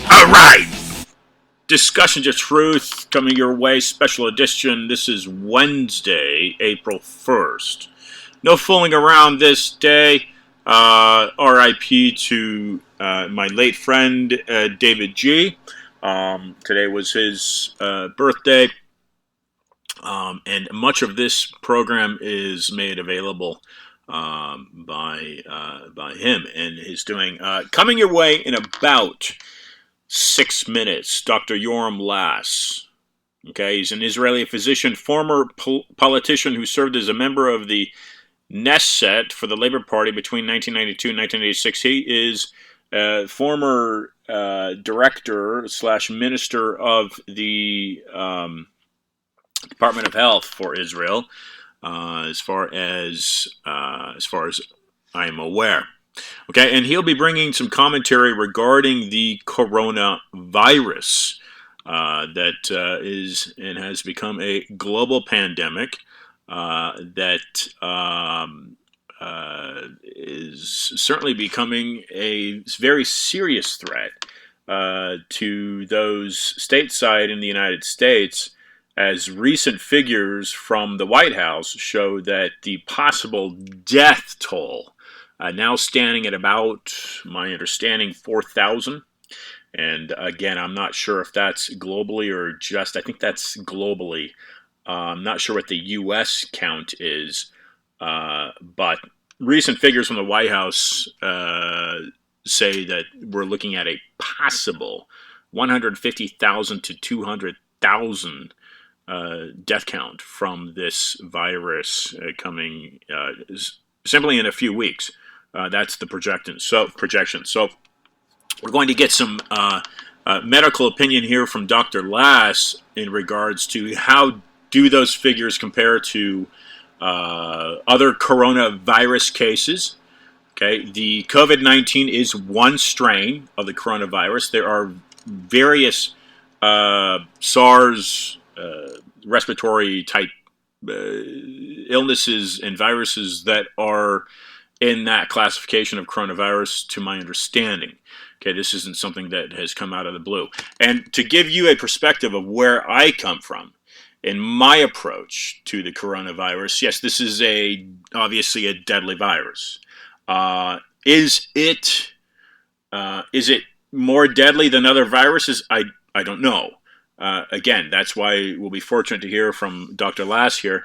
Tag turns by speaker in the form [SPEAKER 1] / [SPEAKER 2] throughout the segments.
[SPEAKER 1] All right. Discussions of Truth coming your way, special edition. This is Wednesday, April 1st. No fooling around this day. R.I.P. to my late friend, David G. Today was his birthday. And much of this program is made available by him and his doing. Coming your way in about 6 minutes, Dr. Yoram Lass. Okay, he's an Israeli physician, former politician who served as a member of the Knesset for the Labor Party between 1992 and 1986. He is former director / minister of the Department of Health for Israel, as far as I am aware. Okay, and he'll be bringing some commentary regarding the coronavirus that is and has become a global pandemic that is certainly becoming a very serious threat to those stateside in the United States, as recent figures from the White House show that the possible death toll now standing at about, my understanding, 4,000. And again, I'm not sure if that's globally or just, I think that's globally. I'm not sure what the U.S. count is, but recent figures from the White House say that we're looking at a possible 150,000 to 200,000 death count from this virus coming simply in a few weeks. That's the projection. So we're going to get some medical opinion here from Dr. Lass in regards to how do those figures compare to other coronavirus cases. Okay, the COVID-19 is one strain of the coronavirus. There are various SARS respiratory type illnesses and viruses that are in that classification of coronavirus, to my understanding. Okay, this isn't something that has come out of the blue. And to give you a perspective of where I come from in my approach to the coronavirus, yes, this is obviously a deadly virus. Is it more deadly than other viruses? I don't know. Again, that's why we'll be fortunate to hear from Dr. Lass here.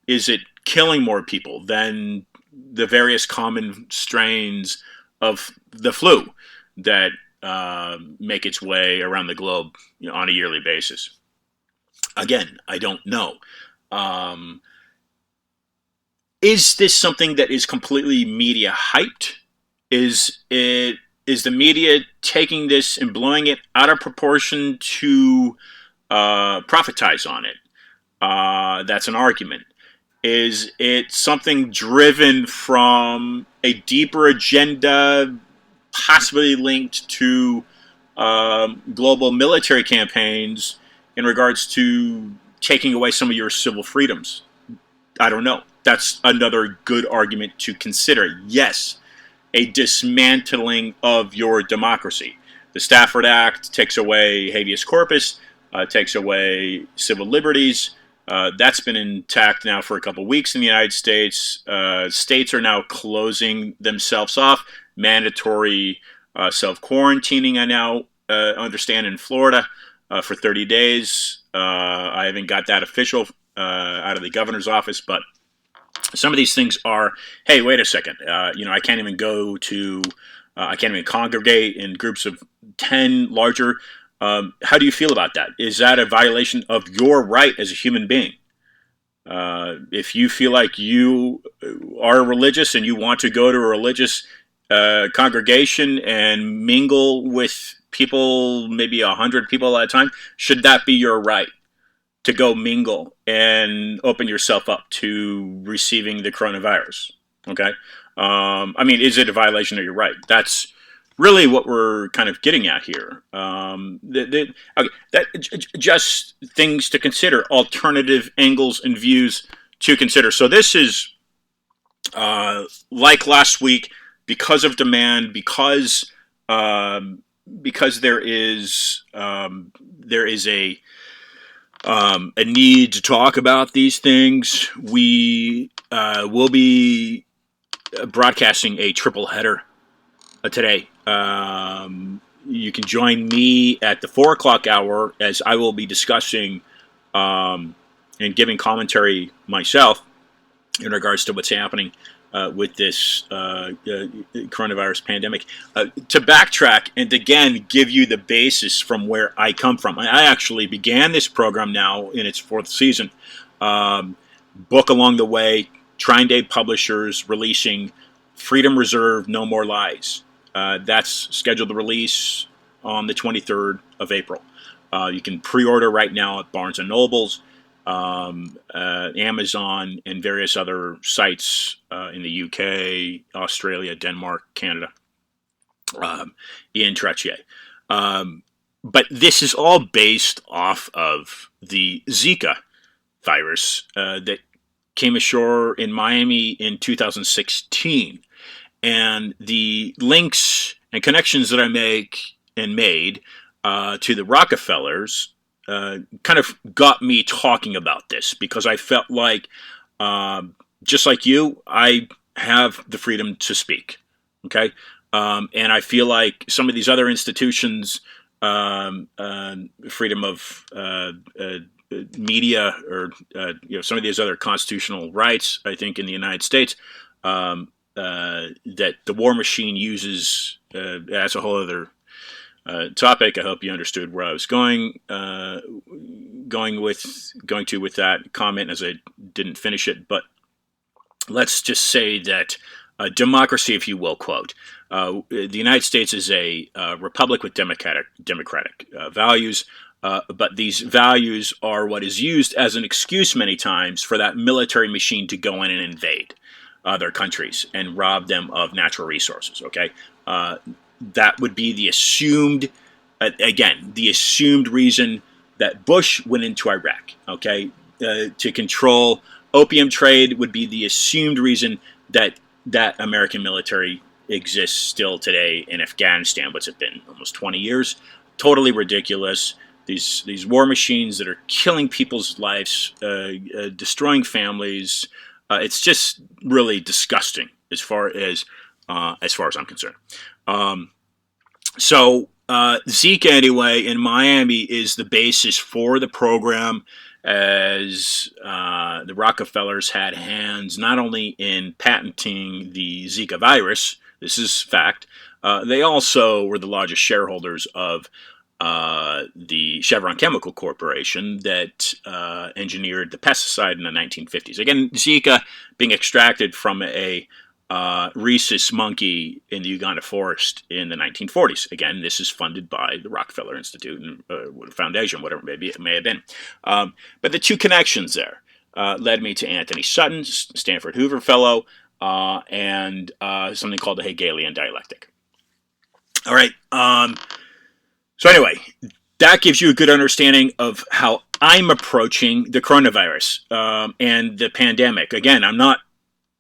[SPEAKER 1] Is it killing more people than the various common strains of the flu that make its way around the globe, on a yearly basis? Again, I don't know. Is this something that is completely media hyped? Is the media taking this and blowing it out of proportion to profitize on it? That's an argument. Is it something driven from a deeper agenda, possibly linked to global military campaigns in regards to taking away some of your civil freedoms? I don't know. That's another good argument to consider. Yes, a dismantling of your democracy. The Stafford Act takes away habeas corpus, takes away civil liberties. That's been intact now for a couple weeks in the United States. States are now closing themselves off. Mandatory self-quarantining, I now understand, in Florida for 30 days. I haven't got that official out of the governor's office, but some of these things are, hey, wait a second. I can't even go to, I can't even congregate in groups of 10 larger How do you feel about that? Is that a violation of your right as a human being? If you feel like you are religious and you want to go to a religious congregation and mingle with people, maybe 100 people at a time, should that be your right to go mingle and open yourself up to receiving the coronavirus? Okay. I mean, is it a violation of your right? That's really what we're kind of getting at here. Just things to consider, alternative angles and views to consider. So this is like last week, because of demand, because there is a need to talk about these things. We will be broadcasting a triple header today. You can join me at the 4 o'clock hour as I will be discussing and giving commentary myself in regards to what's happening with this coronavirus pandemic. To backtrack and again give you the basis from where I come from. I actually began this program now in its 4th season. Book along the way, Trine Day Publishers releasing Freedom Reserve, No More Lies. That's scheduled to release on the 23rd of April. You can pre-order right now at Barnes & Noble's, Amazon, and various other sites in the UK, Australia, Denmark, Canada, in Trottier. But this is all based off of the Zika virus that came ashore in Miami in 2016. And the links and connections that I make and made to the Rockefellers kind of got me talking about this, because I felt like, just like you, I have the freedom to speak. Okay, and I feel like some of these other institutions, freedom of media, or some of these other constitutional rights, I think in the United States, that the war machine uses. That's a whole other topic. I hope you understood where I was going to with that comment, as I didn't finish it. But let's just say that democracy, if you will, quote, the United States is a republic with democratic values, but these values are what is used as an excuse many times for that military machine to go in and invade other countries and rob them of natural resources. Okay, that would be the assumed, the assumed reason that Bush went into Iraq. Okay, to control opium trade would be the assumed reason that American military exists still today in Afghanistan. What's it been? Almost 20 years. Totally ridiculous. These war machines that are killing people's lives, destroying families. It's just really disgusting as far as I'm concerned. So Zika, anyway, in Miami is the basis for the program, as the Rockefellers had hands not only in patenting the Zika virus. This is fact. They also were the largest shareholders of the Chevron Chemical Corporation that engineered the pesticide in the 1950s. Again, Zika being extracted from a rhesus monkey in the Uganda forest in the 1940s. Again, this is funded by the Rockefeller Institute and Foundation, whatever it may have been. But the two connections there led me to Anthony Sutton, Stanford Hoover Fellow, and something called the Hegelian dialectic. All right. So anyway, that gives you a good understanding of how I'm approaching the coronavirus and the pandemic. Again, I'm not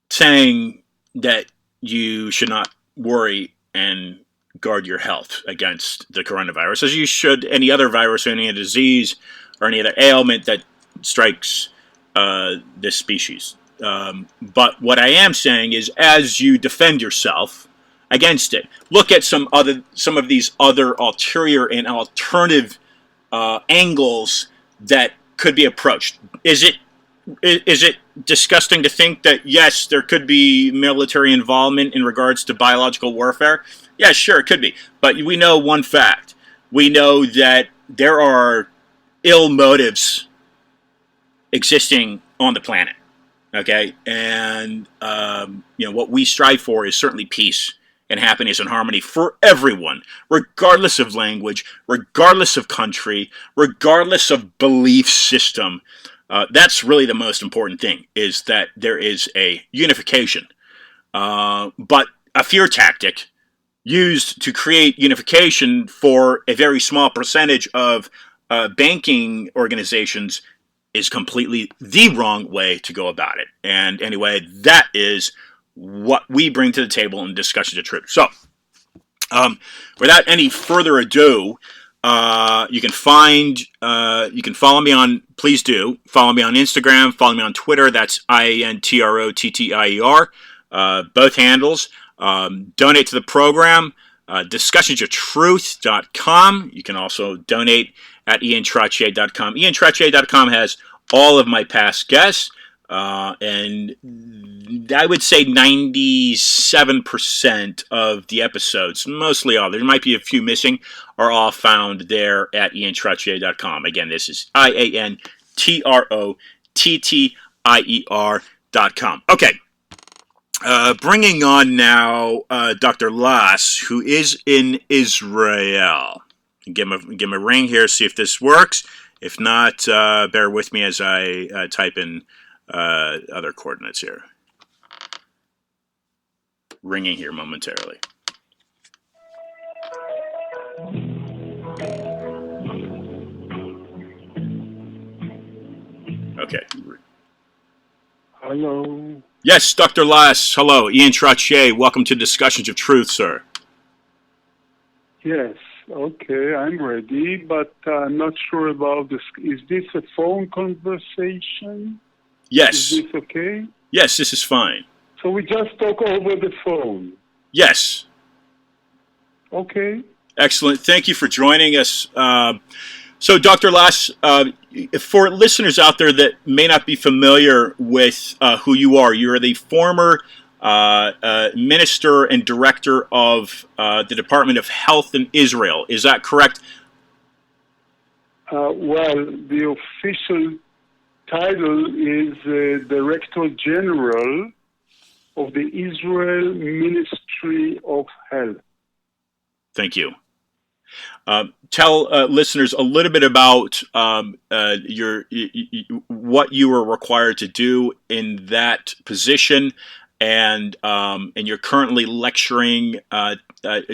[SPEAKER 1] saying that you should not worry and guard your health against the coronavirus, as you should any other virus or any other disease or any other ailment that strikes this species. But what I am saying is, as you defend yourself against it, look at some of these other ulterior and alternative angles that could be approached. Is it disgusting to think that, yes, there could be military involvement in regards to biological warfare? Yeah, sure, it could be. But we know one fact. we know that there are ill motives existing on the planet. Okay, and what we strive for is certainly peace and happiness and harmony for everyone, regardless of language, regardless of country, regardless of belief system. That's really the most important thing, is that there is a unification. But a fear tactic used to create unification for a very small percentage of banking organizations is completely the wrong way to go about it. And anyway, that is what we bring to the table in Discussions of Truth. So, without any further ado, you can follow me on, please do, follow me on Instagram, follow me on Twitter, that's IANTROTTIER, both handles. Donate to the program, discussionsoftruth.com. You can also donate at iantrottier.com. iantrottier.com has all of my past guests, and I would say 97% of the episodes, mostly all, there might be a few missing, are all found there at iantrottier.com. Again, this is IANTROTTIER.com. Okay. Bringing on now Dr. Lass, who is in Israel. Give him a ring here, see if this works. If not, bear with me as I type in other coordinates here. Ringing here momentarily. Okay.
[SPEAKER 2] Hello.
[SPEAKER 1] Yes, Dr. Lass. Hello, Ian Trottier. Welcome to Discussions of Truth, sir.
[SPEAKER 2] Yes. Okay, I'm ready, but I'm not sure about this. Is this a phone conversation?
[SPEAKER 1] Yes.
[SPEAKER 2] Is this okay?
[SPEAKER 1] Yes, this is fine.
[SPEAKER 2] So we just talk over the phone?
[SPEAKER 1] Yes.
[SPEAKER 2] Okay.
[SPEAKER 1] Excellent. Thank you for joining us. So, Dr. Lass, for listeners out there that may not be familiar with who you are the former minister and director of the Department of Health in Israel. Is that correct?
[SPEAKER 2] Well, the official title is Director General of the Israel Ministry of Health.
[SPEAKER 1] Thank you. Tell listeners a little bit about what you were required to do in that position, and you're currently lecturing.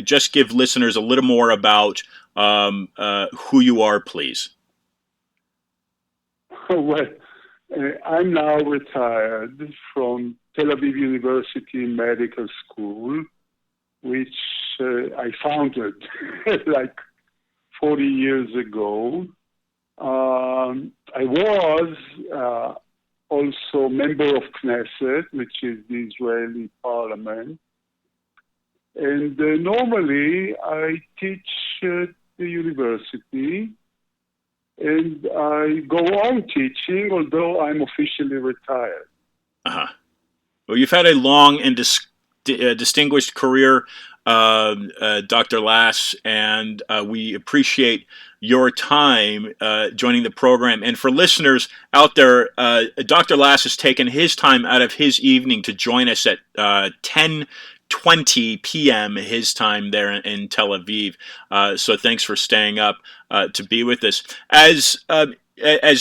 [SPEAKER 1] Just give listeners a little more about who you are, please.
[SPEAKER 2] Well, I'm now retired from Tel Aviv University Medical School, which I founded like 40 years ago. I was also member of Knesset, which is the Israeli parliament. And normally I teach at the university, and I go on teaching, although I'm officially retired.
[SPEAKER 1] Uh-huh. Well, you've had a long and distinguished career, Dr. Lass, and we appreciate your time joining the program. And for listeners out there, Dr. Lass has taken his time out of his evening to join us at 10:20 p.m. his time there in Tel Aviv. So thanks for staying up to be with us. As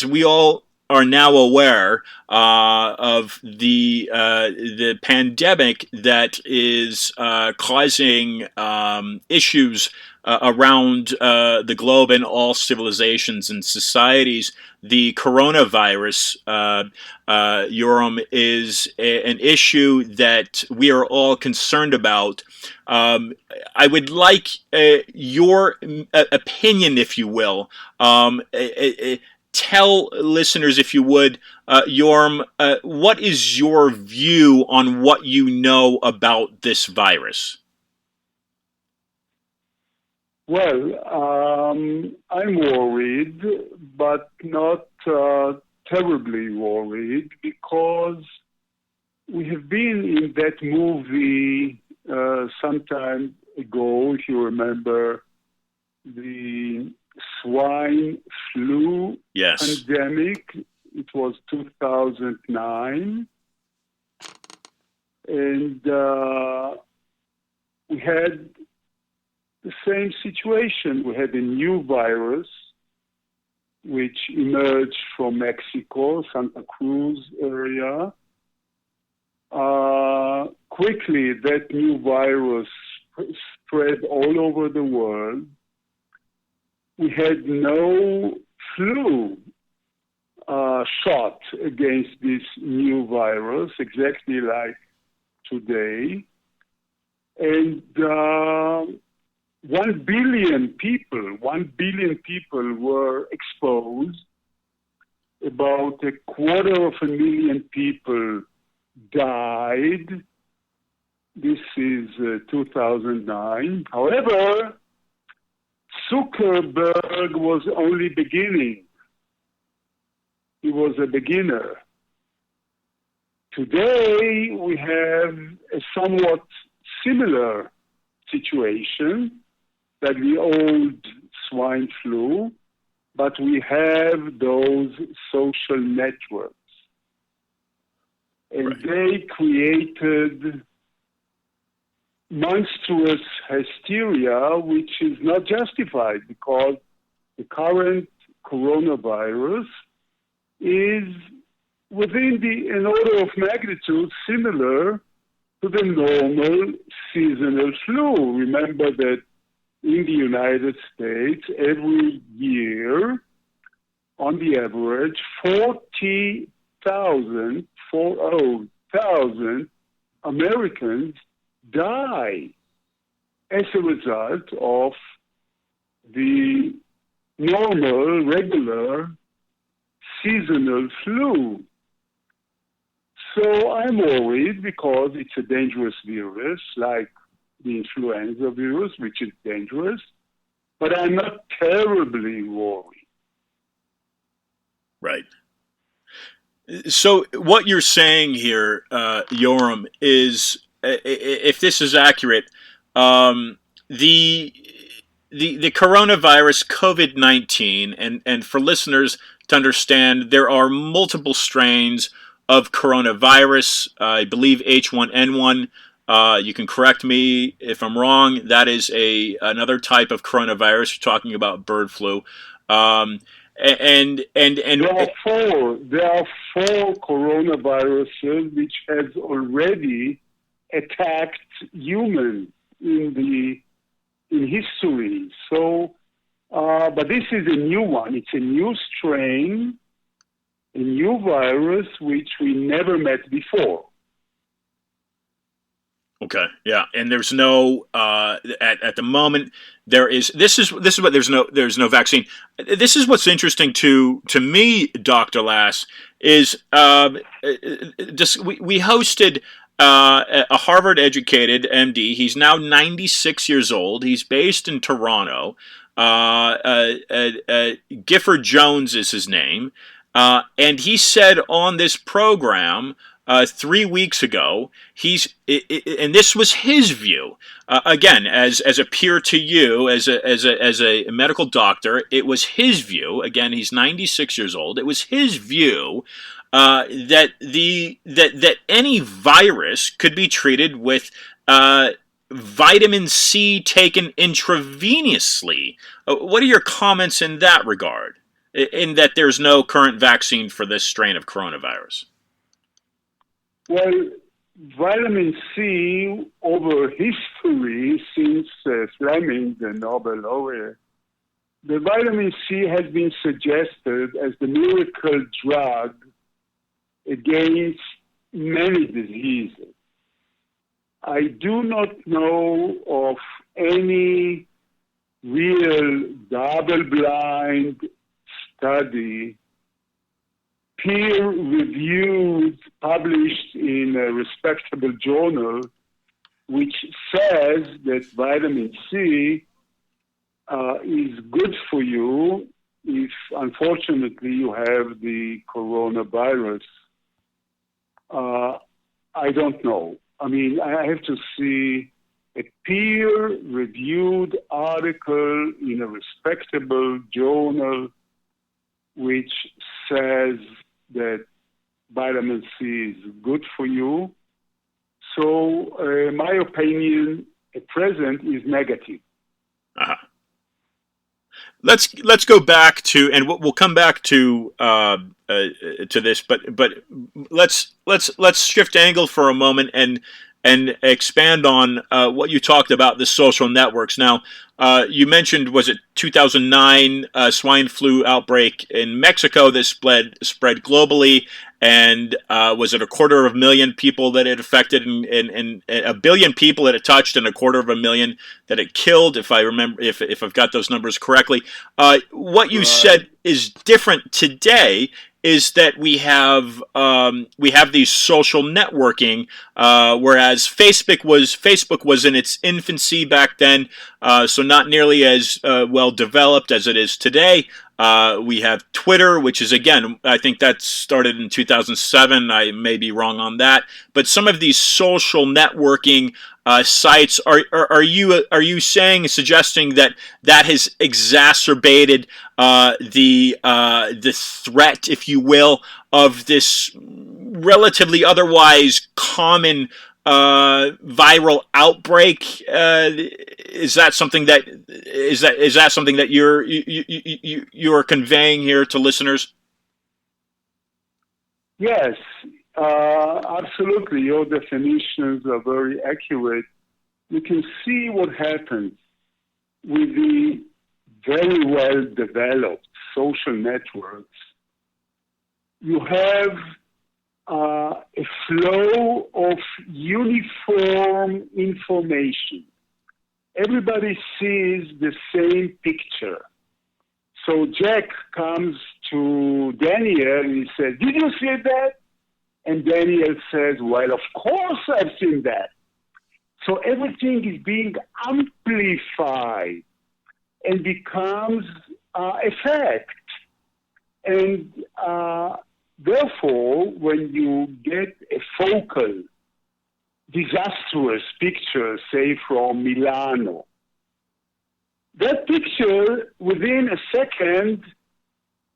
[SPEAKER 1] we all are now aware of the pandemic that is causing issues around the globe and all civilizations and societies. The coronavirus, Yoram, is an issue that we are all concerned about. I would like your opinion, if you will. Tell listeners, if you would, Yoram, what is your view on what you know about this virus?
[SPEAKER 2] Well, I'm worried, but not terribly worried, because we have been in that movie some time ago, if you remember, the swine flu
[SPEAKER 1] Yes.
[SPEAKER 2] pandemic. It was 2009. And we had the same situation. We had a new virus which emerged from Mexico, Santa Cruz area. Quickly, that new virus spread all over the world. We had no flu shot against this new virus, exactly like today. And 1 billion people were exposed. About 250,000 people died. This is 2009. However, Zuckerberg was only beginning. He was a beginner. Today, we have a somewhat similar situation like the old swine flu, but we have those social networks. And they created monstrous hysteria, which is not justified because the current coronavirus is within an order of magnitude similar to the normal seasonal flu. Remember that in the United States, every year, on the average, 40,000 Americans die as a result of the normal, regular, seasonal flu. So I'm worried because it's a dangerous virus, like the influenza virus, which is dangerous, but I'm not terribly worried.
[SPEAKER 1] Right. So what you're saying here, Yoram, is if this is accurate, the coronavirus, COVID-19, and for listeners to understand, there are multiple strains of coronavirus. I believe H1N1. You can correct me if I'm wrong. That is another type of coronavirus. You're talking about bird flu. And
[SPEAKER 2] there are four coronaviruses which has already attacked humans in history. So, but this is a new one. It's a new strain, a new virus which we never met before.
[SPEAKER 1] Okay, yeah, and there's no at the moment this is what there's no vaccine. This is what's interesting to me, Dr. Lass, is we hosted a Harvard-educated MD. He's now 96 years old. He's based in Toronto. Gifford Jones is his name, and he said on this program 3 weeks ago, and this was his view. Again, as a peer to you, as a medical doctor, it was his view. Again, he's 96 years old. It was his view that any virus could be treated with vitamin C taken intravenously. What are your comments in that regard? In that there's no current vaccine for this strain of coronavirus.
[SPEAKER 2] Well, vitamin C over history since Fleming, the Nobel laureate, the vitamin C has been suggested as the miracle drug against many diseases. I do not know of any real double-blind study, peer-reviewed, published in a respectable journal, which says that vitamin C is good for you if, unfortunately, you have the coronavirus. I don't know. I mean, I have to see a peer-reviewed article in a respectable journal which says that vitamin C is good for you. So my opinion at present is negative.
[SPEAKER 1] Uh-huh. Let's go back to, and we'll come back to this, but let's shift angle for a moment and expand on what you talked about, the social networks. Now, you mentioned, was it 2009 swine flu outbreak in Mexico that spread globally, and was it 250,000 people that it affected, and 1 billion people that it touched, and 250,000 that it killed, if I remember, if I've got those numbers correctly. What you said is different today. Is that we have these social networking, whereas Facebook was in its infancy back then, so not nearly as well developed as it is today. We have Twitter, which is, again, I think that started in 2007. I may be wrong on that, but some of these social networking sites, are you suggesting that has exacerbated the threat, if you will, of this relatively otherwise common viral outbreak? Is that something that you're conveying here to listeners?
[SPEAKER 2] Yes, absolutely. Your definitions are very accurate. You can see what happens with the very well developed social networks. You have a flow of uniform information. Everybody sees the same picture. So Jack comes to Daniel and he says, "Did you see that?" And Daniel says, "Well, of course I've seen that." So everything is being amplified and becomes a fact. And therefore, when you get a focal, disastrous picture, say from Milano, that picture within a second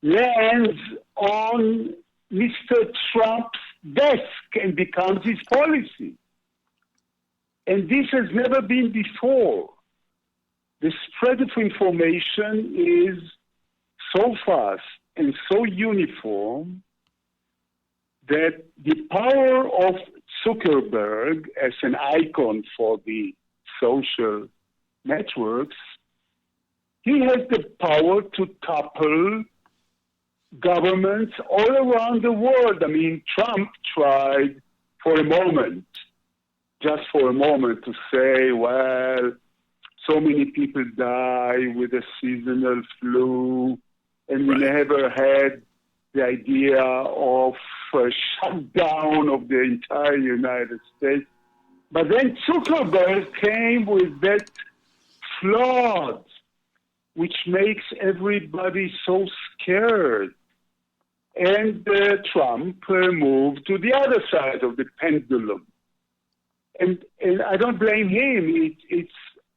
[SPEAKER 2] lands on Mr. Trump's desk and becomes his policy. And this has never been before. The spread of information is so fast and so uniform that the power of Zuckerberg as an icon for the social networks, he has the power to topple governments all around the world. I mean, Trump tried for a moment, just for a moment, to say, well, so many people die with a seasonal flu, and we never had the idea of a shutdown of the entire United States. But then Zuckerberg came with that flood, which makes everybody so scared. And Trump moved to the other side of the pendulum. And I don't blame him. It's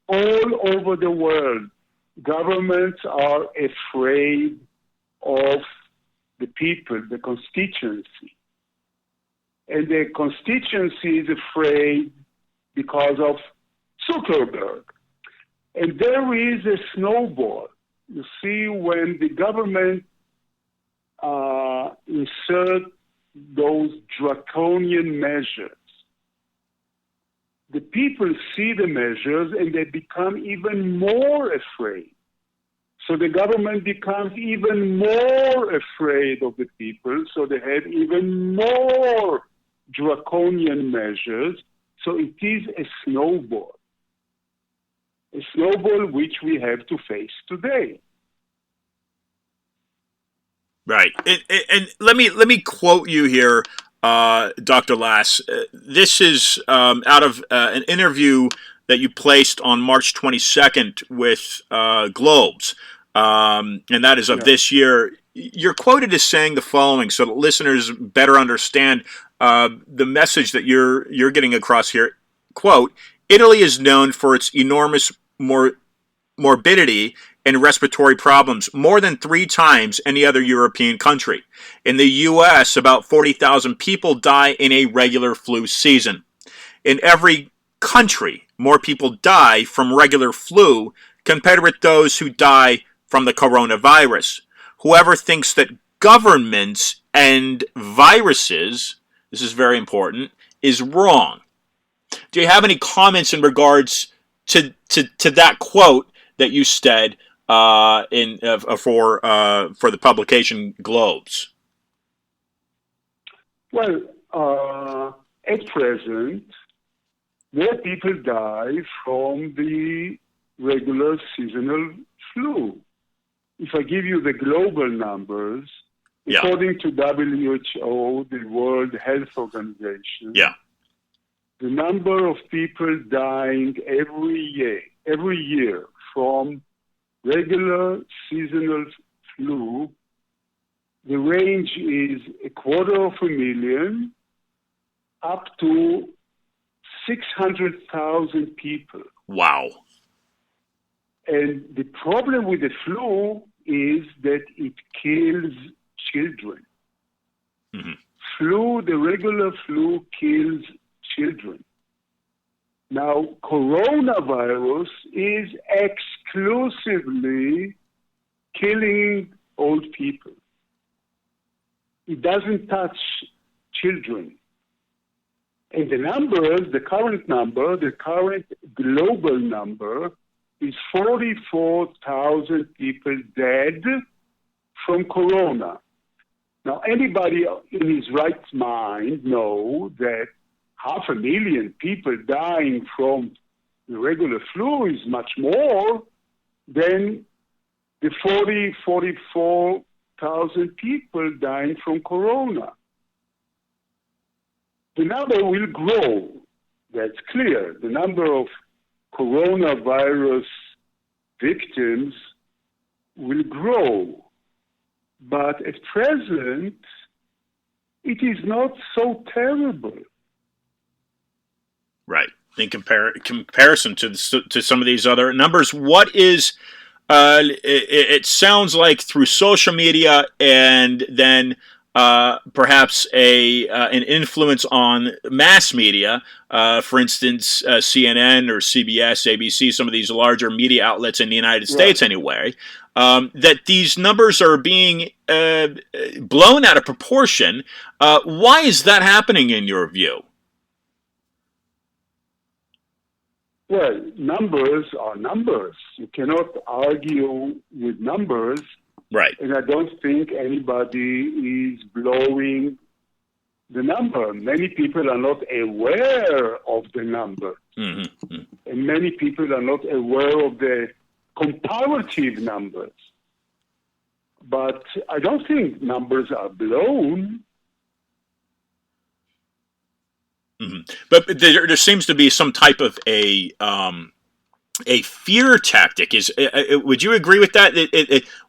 [SPEAKER 2] all over the world. Governments are afraid of the people, the constituency. And the constituency is afraid because of Zuckerberg. And there is a snowball. You see, when the government insert those draconian measures, the people see the measures and they become even more afraid. So the government becomes even more afraid of the people, so they have even more draconian measures. So it is a snowball which we have to face today.
[SPEAKER 1] Right, and let me quote you here, Dr. Lass. This is out of an interview that you placed on March 22nd with Globes, and that is of this year. You're quoted as saying the following, so that listeners better understand the message that you're getting across here. Quote, Italy is known for its enormous morbidity and respiratory problems, more than 3 times any other European country. In the U.S., about 40,000 people die in a regular flu season. In every country, more people die from regular flu compared with those who die from the coronavirus. Whoever thinks that governments and viruses, this is very important, is wrong. Do you have any comments in regards to that quote that you said for the publication Globes?
[SPEAKER 2] Well, at present, more people die from the regular seasonal flu. If I give you the global numbers, according to WHO, the World Health Organization, the number of people dying every year from regular seasonal flu, the range is 250,000 up to 600,000 people.
[SPEAKER 1] Wow.
[SPEAKER 2] And the problem with the flu is that it kills children. Mm-hmm. The regular flu kills children. Now, coronavirus is exclusively killing old people. It doesn't touch children. And the numbers, the current global number is 44,000 people dead from corona. Now, anybody in his right mind knows that 500,000 people dying from the regular flu is much more than the 44,000 people dying from corona. The number will grow. That's clear. The number of coronavirus victims will grow. But at present, it is not so terrible.
[SPEAKER 1] Right. In comparison to some of these other numbers, what is, it sounds like through social media and then perhaps an influence on mass media, for instance, CNN or CBS, ABC, some of these larger media outlets in the United States anyway, that these numbers are being blown out of proportion. Why is that happening in your view?
[SPEAKER 2] Well, numbers are numbers. You cannot argue with numbers.
[SPEAKER 1] Right.
[SPEAKER 2] And I don't think anybody is blowing the number. Many people are not aware of the number. Mm-hmm. And many people are not aware of the comparative numbers. But I don't think numbers are blown.
[SPEAKER 1] Mm-hmm. But there seems to be some type of a fear tactic. Would you agree with that?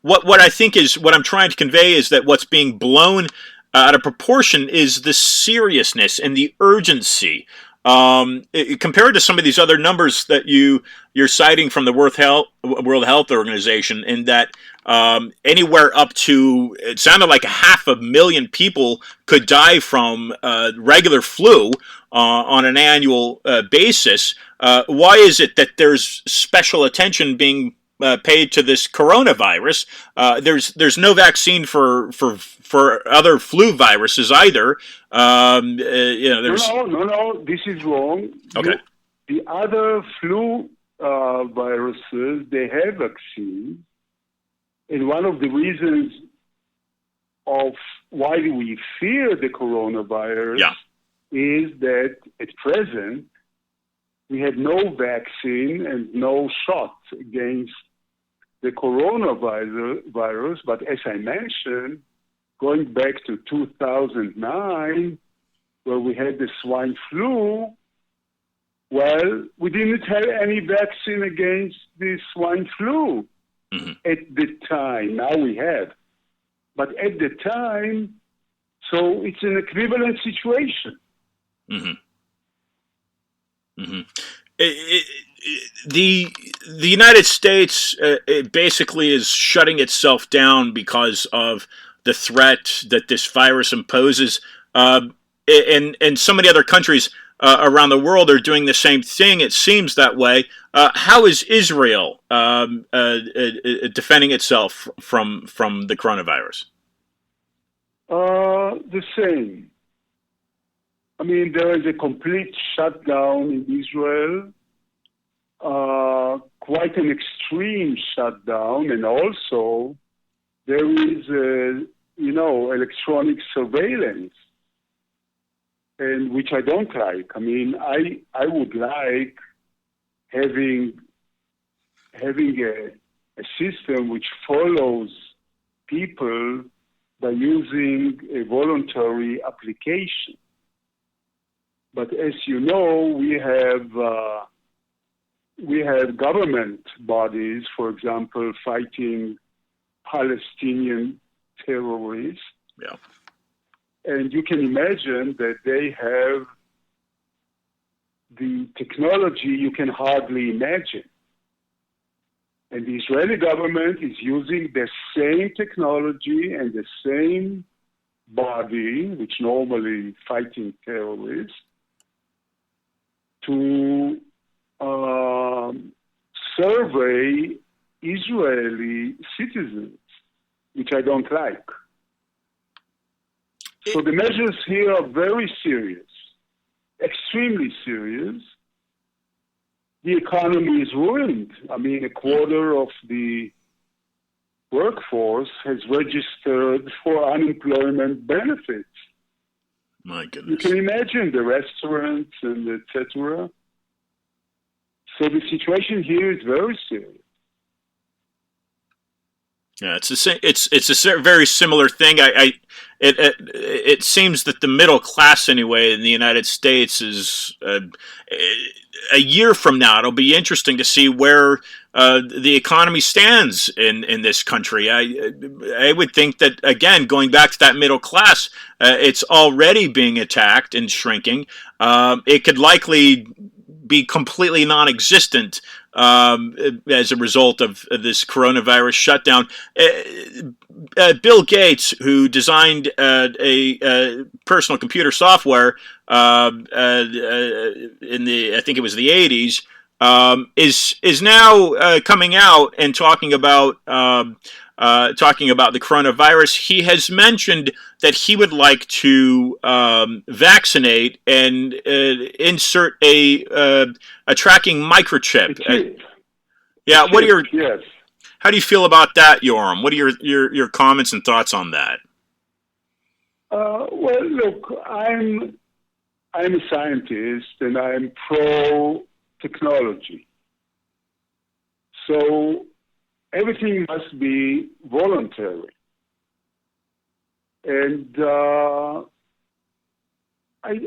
[SPEAKER 1] What I think is what I'm trying to convey is that what's being blown out of proportion is the seriousness and the urgency compared to some of these other numbers that you're citing from the World Health Organization, in that anywhere up to, it sounded like 500,000 people could die from regular flu on an annual basis. Why is it that there's special attention being paid to this coronavirus? There's no vaccine for other flu viruses either.
[SPEAKER 2] No, this is wrong.
[SPEAKER 1] Okay.
[SPEAKER 2] The other flu viruses, they have vaccines. And one of the reasons of why we fear the coronavirus is that at present we have no vaccine and no shot against the coronavirus. But as I mentioned, going back to 2009, where we had the swine flu, well, we didn't have any vaccine against the swine flu at the time. Now we have. But at the time, so it's an equivalent situation.
[SPEAKER 1] the United States it basically is shutting itself down because of the threat that this virus imposes, and so many other countries around the world are doing the same thing. It seems that way. How is Israel defending itself from the coronavirus?
[SPEAKER 2] The same. I mean, there is a complete shutdown in Israel, quite an extreme shutdown, and also there is, electronic surveillance, and which I don't like. I mean, I would like having a system which follows people by using a voluntary application. But as you know, we have government bodies, for example, fighting Palestinian terrorists.
[SPEAKER 1] Yeah.
[SPEAKER 2] And you can imagine that they have the technology you can hardly imagine. And the Israeli government is using the same technology and the same body, which normally fighting terrorists, to survey Israeli citizens, which I don't like. So the measures here are very serious, extremely serious. The economy is ruined. I mean, a quarter of the workforce has registered for unemployment benefits.
[SPEAKER 1] My goodness.
[SPEAKER 2] You can imagine the restaurants and etc. So the situation here is very serious.
[SPEAKER 1] Yeah, it's a very similar thing. It seems that the middle class, anyway, in the United States is a year from now. It'll be interesting to see where the economy stands in this country. I would think that, again, going back to that middle class, it's already being attacked and shrinking. It could likely be completely non-existent as a result of this coronavirus shutdown. Bill Gates, who designed a personal computer software in I think it was the 80s, is now coming out and talking about the coronavirus. He has mentioned that he would like to vaccinate and insert a tracking microchip. Yeah, what are your
[SPEAKER 2] yes?
[SPEAKER 1] How do you feel about that, Yoram? What are your comments and thoughts on that?
[SPEAKER 2] Well, look, I'm a scientist and I'm pro technology. So everything must be voluntary. And I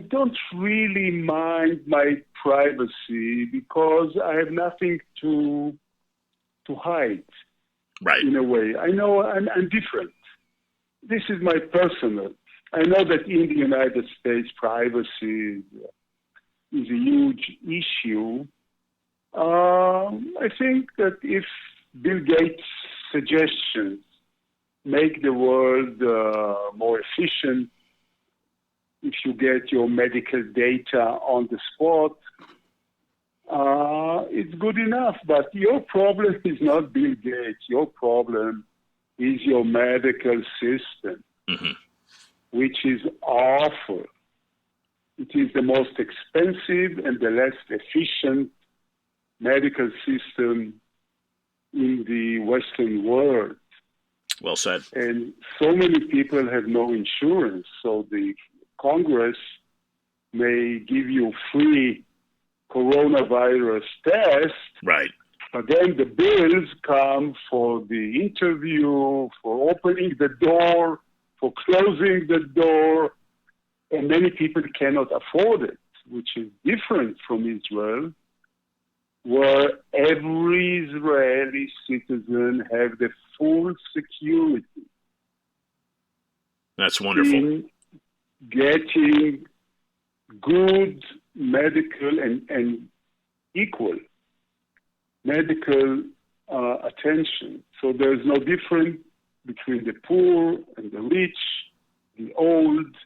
[SPEAKER 2] don't really mind my privacy because I have nothing to hide.
[SPEAKER 1] Right.
[SPEAKER 2] In a way. I know I'm different. This is my personal. I know that in the United States, privacy is a huge issue. I think that if Bill Gates' suggestions make the world more efficient, if you get your medical data on the spot, it's good enough. But your problem is not Bill Gates. Your problem is your medical system, which is awful. It is the most expensive and the less efficient medical system in the Western world.
[SPEAKER 1] Well said.
[SPEAKER 2] And so many people have no insurance, so the Congress may give you free coronavirus test,
[SPEAKER 1] right?
[SPEAKER 2] But then the bills come for the interview, for opening the door, for closing the door, and many people cannot afford it, which is different from Israel, where every Israeli citizen have the full security.
[SPEAKER 1] That's wonderful.
[SPEAKER 2] In getting good medical and equal medical attention. So there is no difference between the poor and the rich, the old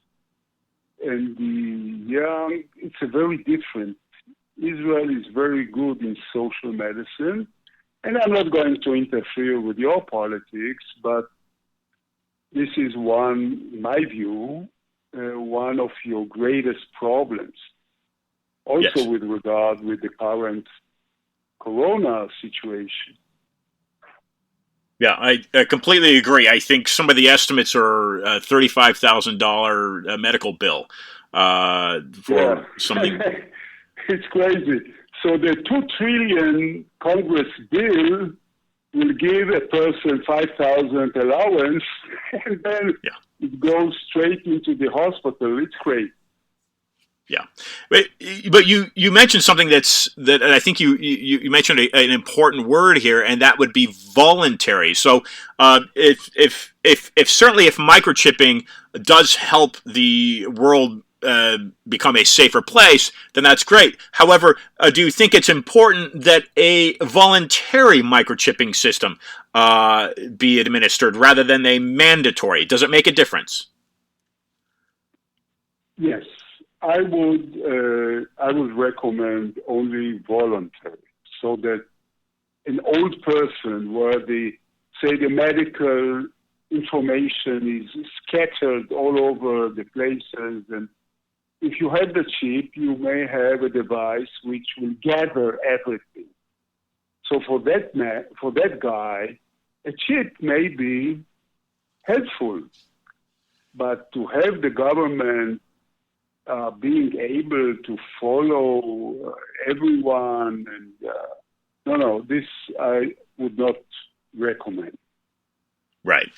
[SPEAKER 2] and the young. It's a very different. Israel is very good in social medicine, and I'm not going to interfere with your politics, but this is one, in my view, one of your greatest problems. Also
[SPEAKER 1] Yes.
[SPEAKER 2] with regard with the current corona situation.
[SPEAKER 1] Yeah, I completely agree. I think some of the estimates are $35,000 medical bill for something.
[SPEAKER 2] It's crazy. So the $2 trillion Congress bill will give a person 5,000 allowance, and then it goes straight into the hospital. It's great.
[SPEAKER 1] Yeah, but you mentioned something that I think you mentioned an important word here, and that would be voluntary. So if certainly if microchipping does help the world become a safer place, then that's great. However, do you think it's important that a voluntary microchipping system be administered rather than a mandatory? Does it make a difference?
[SPEAKER 2] Yes. I would recommend only voluntary, so that an old person where the medical information is scattered all over the places, and if you have the chip, you may have a device which will gather everything. So for that guy, a chip may be helpful, but to have the government being able to follow everyone, and this I would not recommend.
[SPEAKER 1] Right.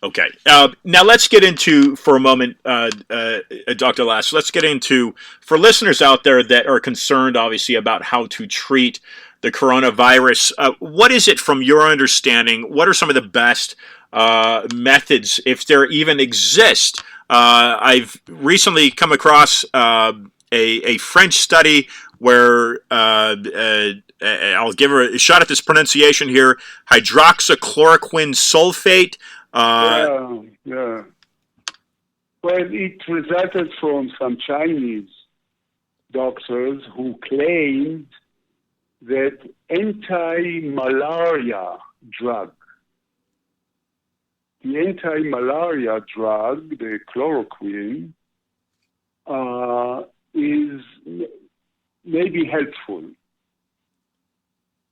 [SPEAKER 1] Okay. Now let's get into, for a moment, Dr. Lass, let's get into, for listeners out there that are concerned, obviously, about how to treat the coronavirus, what is it, from your understanding, what are some of the best methods, if there even exist? I've recently come across a French study where I'll give her a shot at this pronunciation here: hydroxychloroquine sulfate.
[SPEAKER 2] Yeah. Well, it resulted from some Chinese doctors who claimed that anti-malaria drug, the chloroquine, is maybe helpful.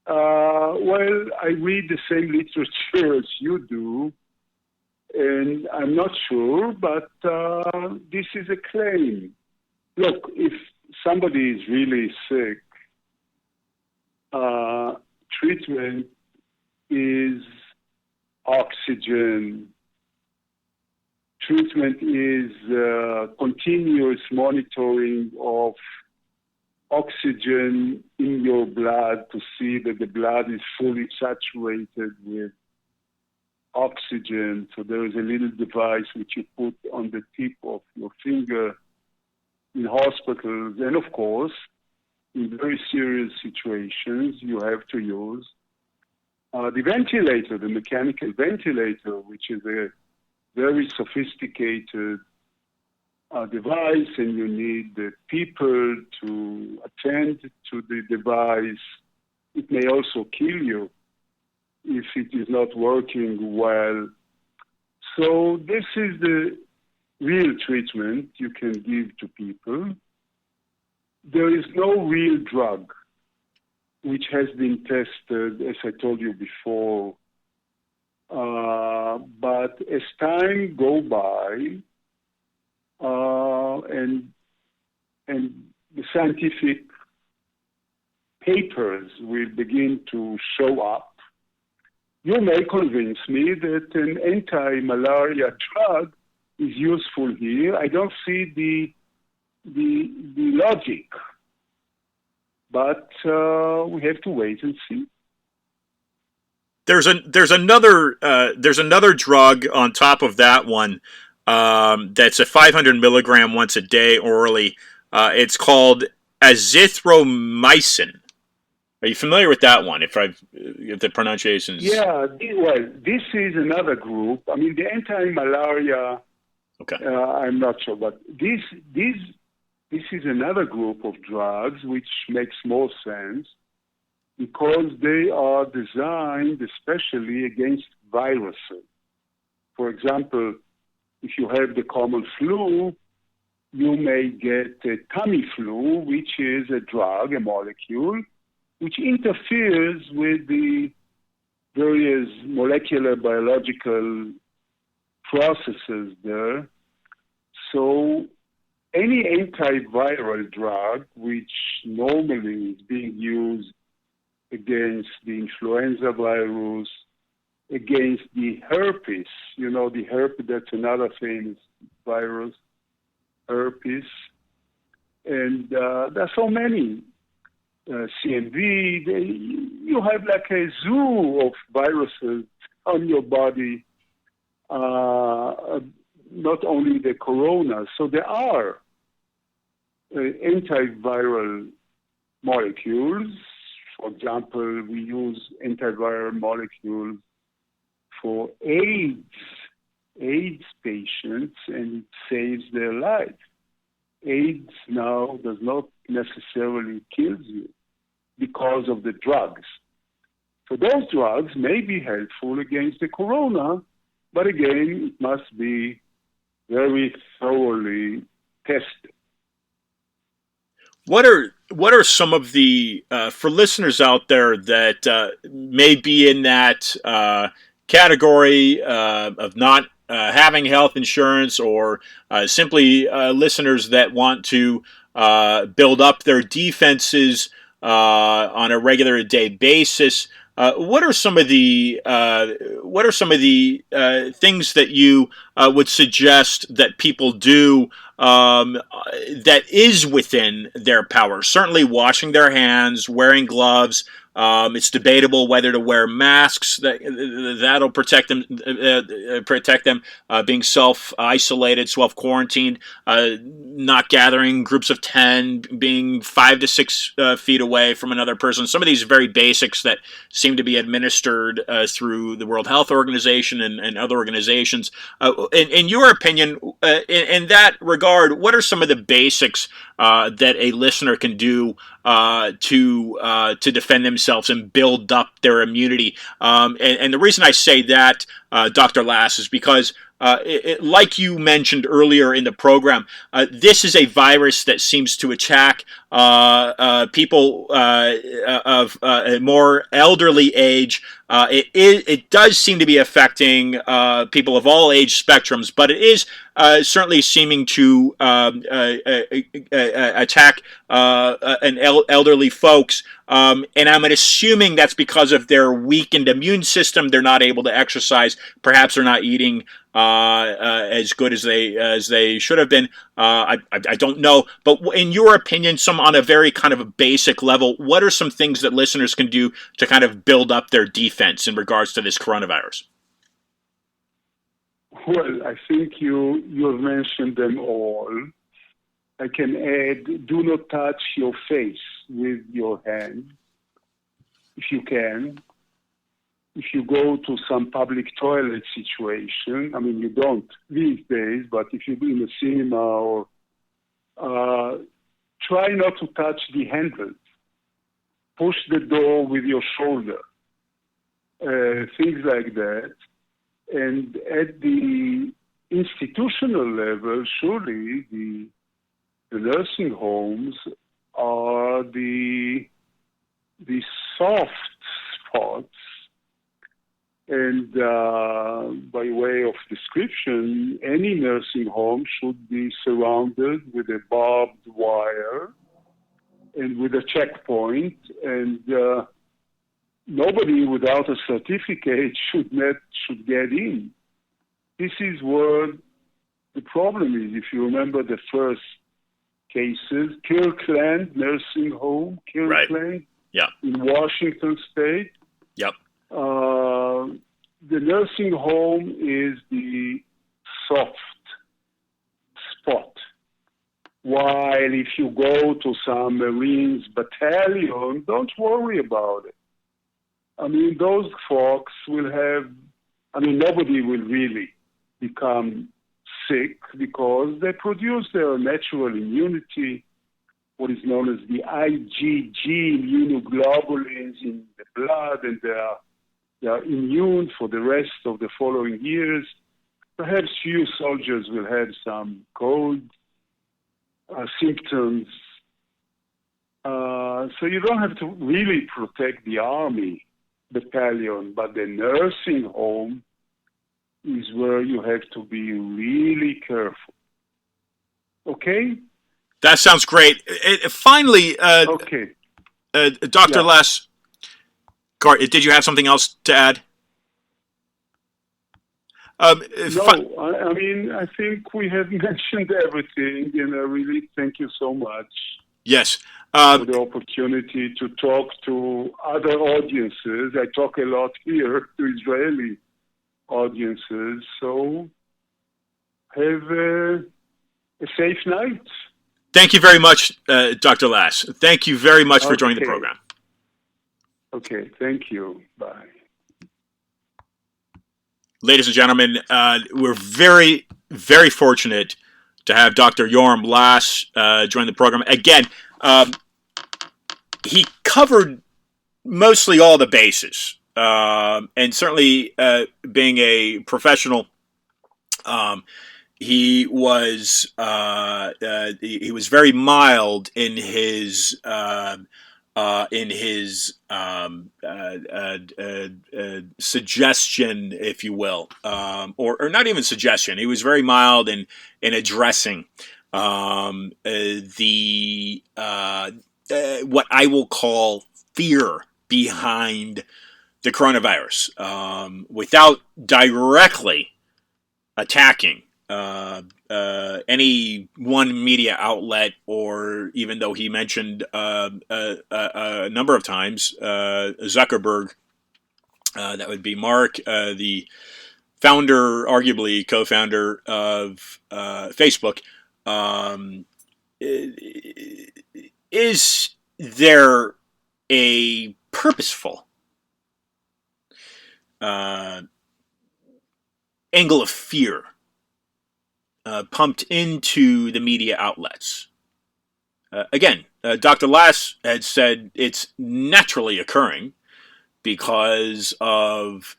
[SPEAKER 2] Well, I read the same literature as you do, and I'm not sure, but this is a claim. Look, if somebody is really sick, treatment is oxygen. Treatment is continuous monitoring of oxygen in your blood to see that the blood is fully saturated with oxygen. So there is a little device which you put on the tip of your finger in hospitals. And of course, in very serious situations, you have to use the ventilator, the mechanical ventilator, which is a very sophisticated device, and you need the people to attend to the device. It may also kill you if it is not working well. So this is the real treatment you can give to people. There is no real drug which has been tested, as I told you before. But as time go by, and the scientific papers will begin to show up, you may convince me that an anti-malaria drug is useful here. I don't see the logic, but we have to wait and see.
[SPEAKER 1] There's another drug on top of that one that's a 500 milligram once a day orally. It's called azithromycin. Are you familiar with that one? If the pronunciation's...
[SPEAKER 2] Yeah, well, this is another group. I mean, the anti-malaria,
[SPEAKER 1] Okay.
[SPEAKER 2] I'm not sure, but this is another group of drugs which makes more sense because they are designed especially against viruses. For example, if you have the common flu, you may get a Tamiflu, which is a drug, a molecule, which interferes with the various molecular biological processes there. So any antiviral drug, which normally is being used against the influenza virus, against the herpes, the herpes, that's another famous virus, herpes, and there are so many. CMV, you have like a zoo of viruses on your body, not only the corona. So there are antiviral molecules. For example, we use antiviral molecules for AIDS patients, and it saves their life. AIDS now does not necessarily kill you because of the drugs. So those drugs may be helpful against the corona, but again, it must be very thoroughly tested.
[SPEAKER 1] What are some of the for listeners out there that may be in that category of not having health insurance, or simply listeners that want to build up their defenses on a regular day basis? What are some of the things that you would suggest that people do that is within their power? Certainly, washing their hands, wearing gloves. It's debatable whether to wear masks. That'll protect them. Being self-isolated, self-quarantined, not gathering groups of 10, being 5 to 6 feet away from another person. Some of these very basics that seem to be administered through the World Health Organization and other organizations. In your opinion, in that regard, what are some of the basics that a listener can do to defend themselves and build up their immunity? And the reason I say that, Dr. Lass, is because like you mentioned earlier in the program, this is a virus that seems to attack people of a more elderly age. It does seem to be affecting people of all age spectrums, but it is certainly seeming to attack elderly folks. And I'm assuming that's because of their weakened immune system. They're not able to exercise. Perhaps they're not eating as good as they should have been. I don't know. But in your opinion, on a very kind of a basic level, what are some things that listeners can do to kind of build up their defense in regards to this coronavirus?
[SPEAKER 2] Well, I think you have mentioned them all. I can add, do not touch your face with your hand, if you can. If you go to some public toilet situation, I mean, you don't these days, but if you're in a cinema or try not to touch the handle. Push the door with your shoulder. Things like that. And at the institutional level, surely the nursing homes are the soft spots. And by way of description, any nursing home should be surrounded with a barbed wire and with a checkpoint, and nobody without a certificate should get in. This is where the problem is. If you remember the first cases, Kirkland Nursing Home, Kirkland,
[SPEAKER 1] right. Yeah.
[SPEAKER 2] In Washington State.
[SPEAKER 1] Yep.
[SPEAKER 2] The nursing home is the soft spot. While if you go to some Marines battalion, don't worry about it. I mean, those folks will have, I mean, nobody will really become sick because they produce their natural immunity, what is known as the IgG immunoglobulins in the blood, and they are immune for the rest of the following years. Perhaps few soldiers will have some cold symptoms. So you don't have to really protect the army battalion, but the nursing home is where you have to be really careful. Okay?
[SPEAKER 1] That sounds great. Finally,
[SPEAKER 2] Okay.
[SPEAKER 1] Dr. Les, did you have something else to add?
[SPEAKER 2] No, I mean, I think we have mentioned everything, and I really thank you so much.
[SPEAKER 1] Yes.
[SPEAKER 2] For the opportunity to talk to other audiences. I talk a lot here to Israeli audiences, so have a safe night.
[SPEAKER 1] Thank you very much, Dr. Lass. Thank you very much for joining the program.
[SPEAKER 2] Okay, thank you. Bye.
[SPEAKER 1] Ladies and gentlemen, we're very, very fortunate to have Dr. Yoram Lass join the program. Again, he covered mostly all the bases, and certainly being a professional, he was very mild in his suggestion, if you will, or not even suggestion. He was very mild in addressing what I will call fear behind the coronavirus, without directly attacking any one media outlet, or even though he mentioned a number of times Zuckerberg, that would be Mark, the founder, arguably co-founder of Facebook. Is there a purposeful angle of fear pumped into the media outlets? Again, Dr. Lass had said it's naturally occurring because of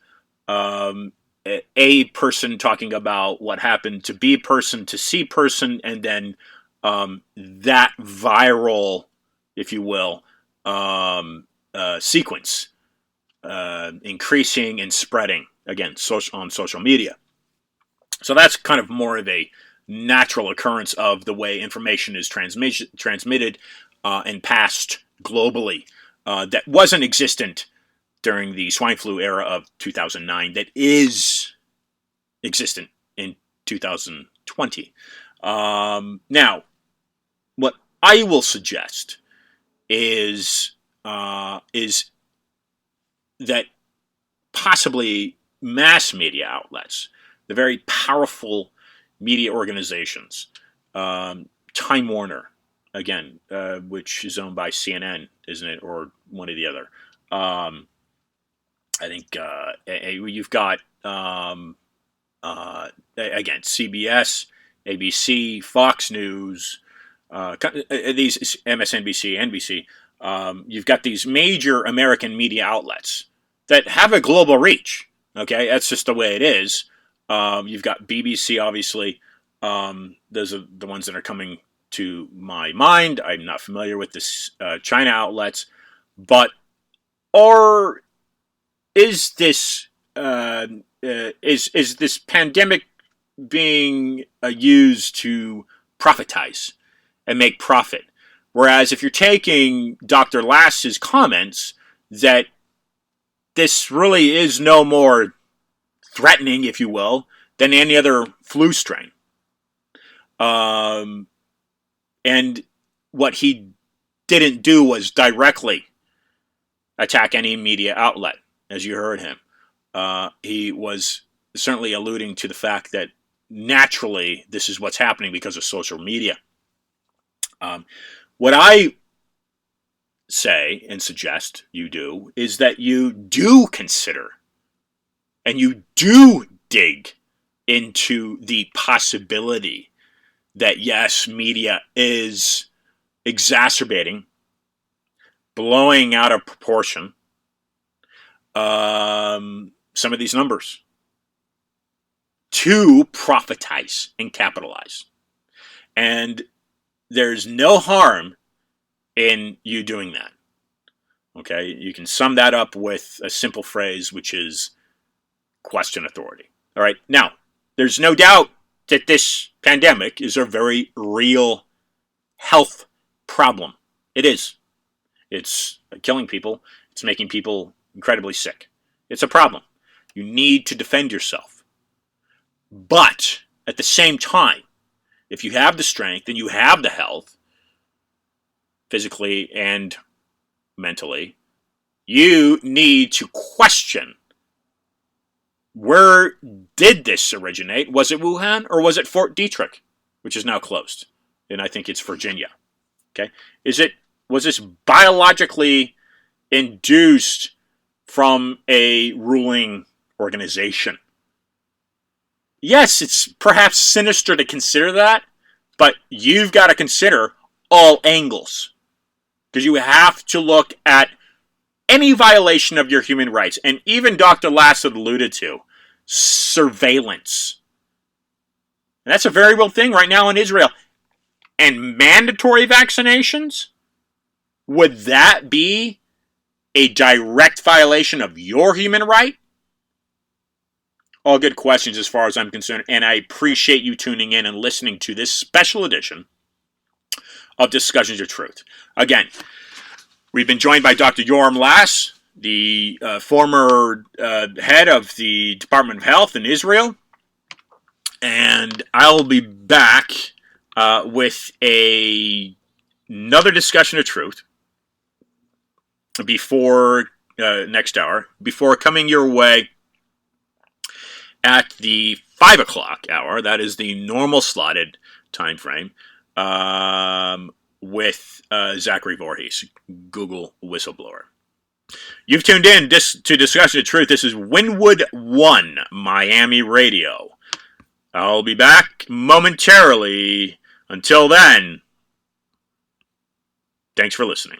[SPEAKER 1] A person talking about what happened to B person to C person, and then that viral, if you will, sequence increasing and spreading, again, on social media. So that's kind of more of a natural occurrence of the way information is transmitted and passed globally, that wasn't existent during the swine flu era of 2009, that is existent in 2020. Now, what I will suggest is that possibly mass media outlets, the very powerful media organizations, Time Warner, again, which is owned by CNN, isn't it, or one or the other? I think you've got again, CBS, ABC, Fox News, these MSNBC, NBC. You've got these major American media outlets that have a global reach. Okay, that's just the way it is. You've got BBC, obviously. Those are the ones that are coming to my mind. I'm not familiar with this China outlets, but is this is this pandemic being used to profitize and make profit? Whereas if you're taking Dr. Lass's comments that this really is no more threatening, if you will, than any other flu strain. And what he didn't do was directly attack any media outlet, as you heard him. He was certainly alluding to the fact that naturally this is what's happening because of social media. What I say and suggest you do is that you do consider and you do dig into the possibility that, yes, media is exacerbating, blowing out of proportion some of these numbers to profitize and capitalize. And there's no harm in you doing that. Okay? You can sum that up with a simple phrase, which is question authority. All right? Now, there's no doubt that this pandemic is a very real health problem. It is. It's killing people. It's making people incredibly sick. It's a problem. You need to defend yourself. But at the same time, if you have the strength and you have the health, physically and mentally, you need to question, where did this originate? Was it Wuhan or was it Fort Detrick, which is now closed? And I think it's Virginia. Okay? Was this biologically induced from a ruling organization? Yes, it's perhaps sinister to consider that, but you've got to consider all angles. Because you have to look at any violation of your human rights, and even Dr. Lassett alluded to, surveillance. And that's a very real thing right now in Israel. And mandatory vaccinations? Would that be a direct violation of your human right? All good questions as far as I'm concerned, and I appreciate you tuning in and listening to this special edition of Discussions of Truth. Again, we've been joined by Dr. Yoram Lass, the former head of the Department of Health in Israel, and I'll be back with another Discussion of Truth before next hour, before coming your way at the 5 o'clock hour. That is the normal slotted time frame, with Zachary Voorhees, Google whistleblower. You've tuned in to Discussion of Truth. This is Wynwood One Miami Radio. I'll be back momentarily. Until then, thanks for listening.